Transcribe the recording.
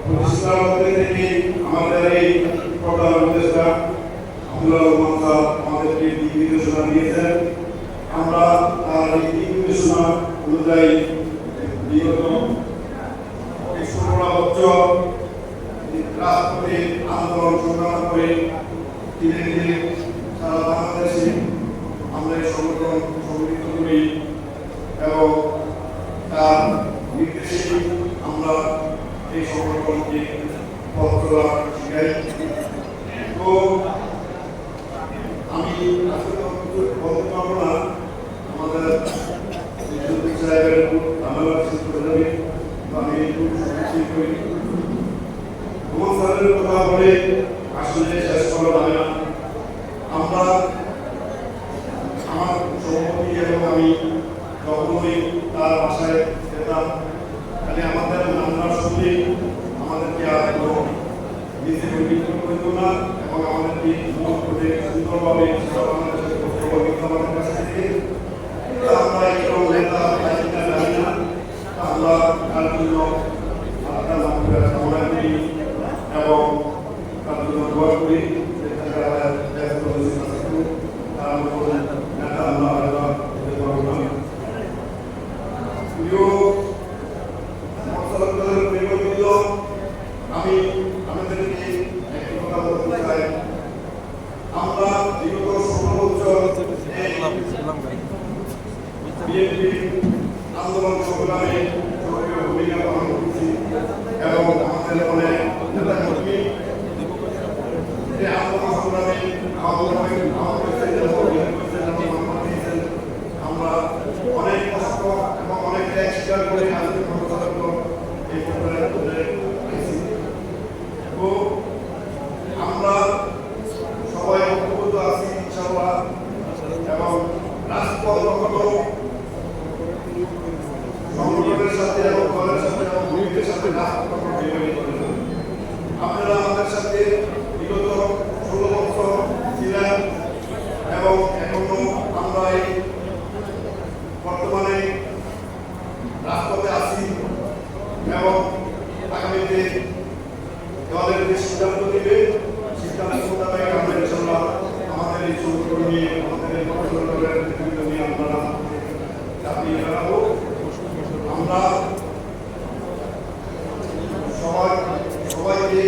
প্রতিষ্ঠার মধ্যে থেকে আমাদের এই প্রধান উপদেষ্টা আব্দুল্লাহ রহমান সাহেব আমাদেরকে দিক নির্দেশনা দিয়েছেন। আমরা তার এই দিক নির্দেশনা অনুযায়ী বিগত ১১ বছর রাজপথে আন্দোলন সংগ্রাম করে ধীরে ধীরে সারা বাংলাদেশে আমরা এই সংগঠন সংগঠিত করি এবং তার নির্দেশে আমরা এই সংগঠনকে পথ চলা শিখাই। তো আমি আসলে বলতে পারবো না আমাদের সাহেবের আমার আমি একটু করি রহমান সাহেবের কথা বলে আসলে শেষ করা যাবে না। আমরা আমার সভাপতি এবং আমি যখনই তার বাসায় যেতাম তাহলে আমাদের নামটার সঙ্গে আমাদেরকে আর কোনো নিজে পরিবর্তন করতো না এবং আমাদেরকে সুন্দরভাবে আমাদের কাছ থেকে আমরা এরকম নেতা জানি না। আমরা তার জন্য আপনার নামটা কামনা করি এবং তার জন্য দোয়া করি আমি আমাদেরকে একটি কথা বলতে চাই। আমরা বিগত ১৬ বছর বিএনপি আন্দোলন সংগ্রামে সক্রিয় ভূমিকা পালন করছি এবং আমাদের অনেক নেতাকর্মী এই আন্দোলন সংগ্রামে আমরা অনেক কষ্ট এবং অনেক ত্যাগ স্বীকার করে আজকে এই পর্যায়ে তো আমরা সবাই ঐক্যবদ্ধ আছি ইনশাআল্লাহ এবং রাজপথ সংগঠনের সাথে এবং দলের সাথে এবং ভূমিকের সাথে আপনারা আমাদের সাথে বিগত ১৬ বছর ছিলেন এবং এখনো আমরা এই বর্তমানে রাজপথে আছি এবং আগামীতে দলের যে সিদ্ধান্ত নেবে সিদ্ধান্ত মোতাবেক আমরা ইনশাআল্লাহ আমাদের এই সংগঠন নিয়ে আমাদের এই সংগঠনের নেতৃত্ব নিয়ে আমরা চাপিয়ে বেড়াবো। আমরা সবাইকে